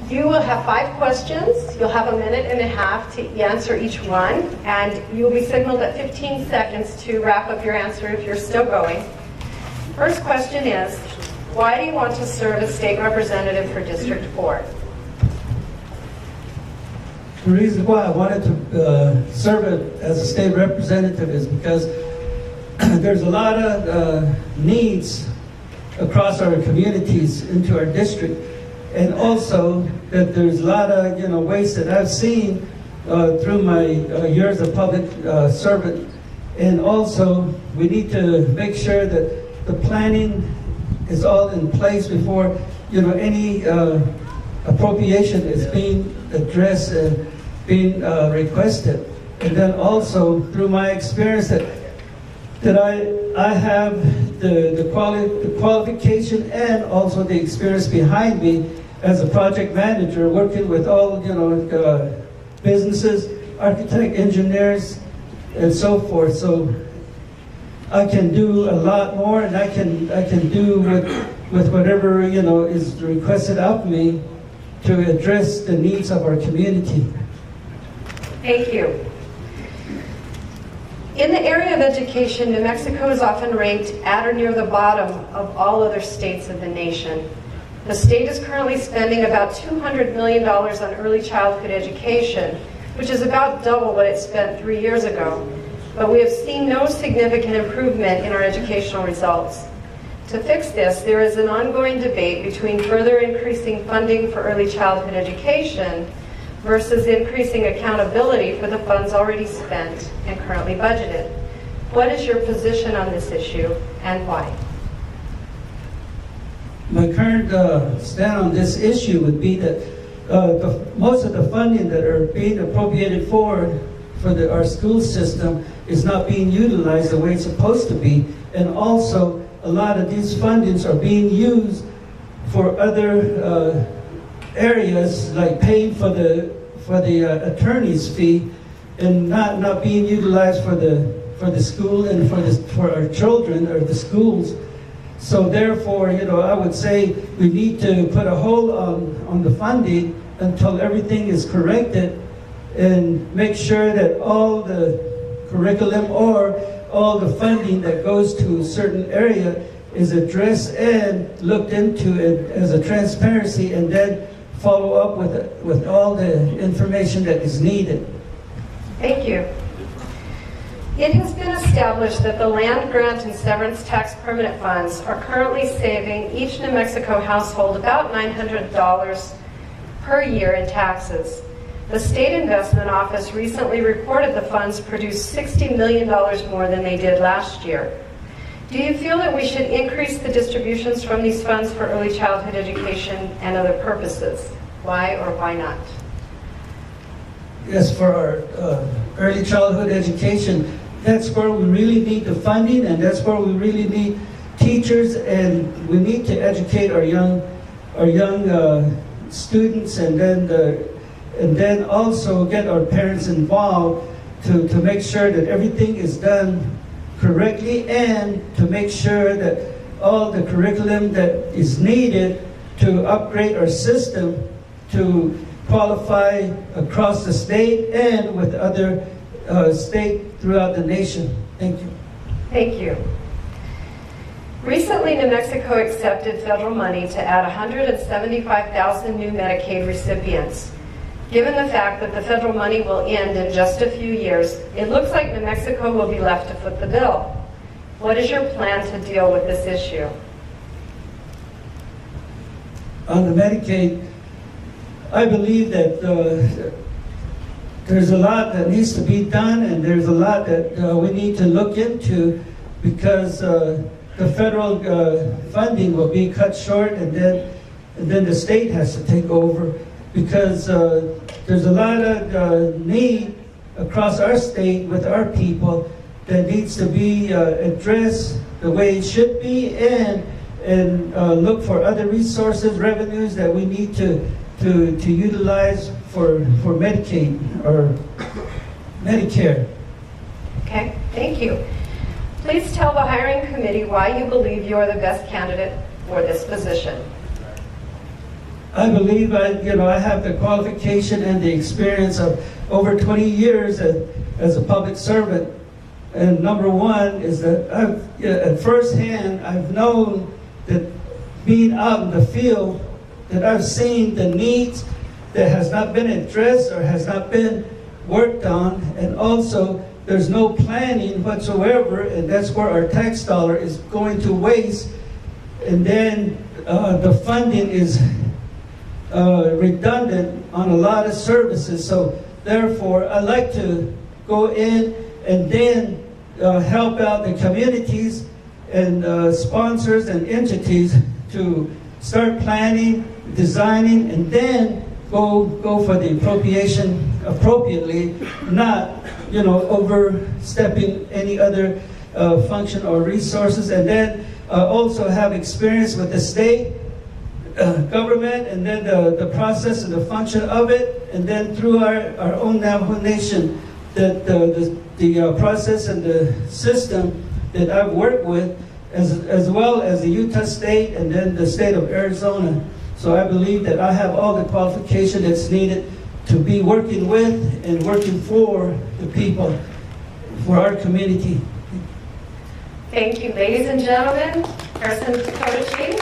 You will have 5 questions. You'll have a minute and a half to answer each one, and you'll be signaled at 15 seconds to wrap up your answer if you're still going. First question is, why do you want to serve as state representative for District 4? The reason why I wanted to serve as a state representative is because there's a lot of needs across our communities into our district, and also that there's a lot of ways that I've seen through my years of public servant, and also we need to make sure that the planning is all in place before any appropriation is being addressed and being requested. And then also through my experience that I have the qualification and also the experience behind me as a project manager, working with all businesses, architect, engineers, and so forth. So I can do a lot more, and I can do with whatever is requested of me to address the needs of our community. Thank you. In the area of education, New Mexico is often ranked at or near the bottom of all other states of the nation. The state is currently spending about $200 million on early childhood education, which is about double what it spent 3 years ago. But we have seen no significant improvement in our educational results. To fix this, there is an ongoing debate between further increasing funding for early childhood education versus increasing accountability for the funds already spent and currently budgeted. What is your position on this issue, and why? My current stand on this issue would be that most of the funding that are being appropriated for our school system is not being utilized the way it's supposed to be, and also a lot of these fundings are being used for other areas, like paying for the attorney's fee, and not being utilized for the school and for our children or the schools. So therefore, I would say we need to put a hold on the funding until everything is corrected, and make sure that all the curriculum or all the funding that goes to a certain area is addressed and looked into it as a transparency, and then follow up with all the information that is needed. Thank you. It has been established that the land grant and severance tax permanent funds are currently saving each New Mexico household about $900 per year in taxes. The State Investment Office recently reported the funds produced $60 million more than they did last year. Do you feel that we should increase the distributions from these funds for early childhood education and other purposes? Why or why not? Yes, for our early childhood education, that's where we really need the funding, and that's where we really need teachers, and we need to educate our young students, and then also get our parents involved to make sure that everything is done correctly, and to make sure that all the curriculum that is needed to upgrade our system to qualify across the state and with other states throughout the nation. Thank you. Thank you. Recently, New Mexico accepted federal money to add 175,000 new Medicaid recipients. Given the fact that the federal money will end in just a few years, it looks like New Mexico will be left to foot the bill. What is your plan to deal with this issue? On the Medicaid, I believe that there's a lot that needs to be done, and there's a lot that we need to look into, because the federal funding will be cut short, and then the state has to take over, because there's a lot of need across our state with our people that needs to be addressed the way it should be, and look for other resources, revenues that we need to utilize for Medicaid or Medicare. Okay, thank you. Please tell the hiring committee why you believe you are the best candidate for this position. I believe I have the qualification and the experience of over 20 years as a public servant. And number one is that at first hand, I've known that being out in the field, that I've seen the needs that has not been addressed or has not been worked on, and also there's no planning whatsoever, and that's where our tax dollar is going to waste. And then the funding is redundant on a lot of services. So therefore, I like to go in and then help out the communities and sponsors and entities to start planning, designing, and then go for the appropriation appropriately, not overstepping any other function or resources. And then also have experience with the state government, and then the process and the function of it, and then through our own Navajo Nation, that the process and the system that I've worked with, as well as the Utah State and then the state of Arizona. So I believe that I have all the qualification that's needed to be working with and working for the people, for our community. Thank you, ladies and gentlemen. Person Todacheene.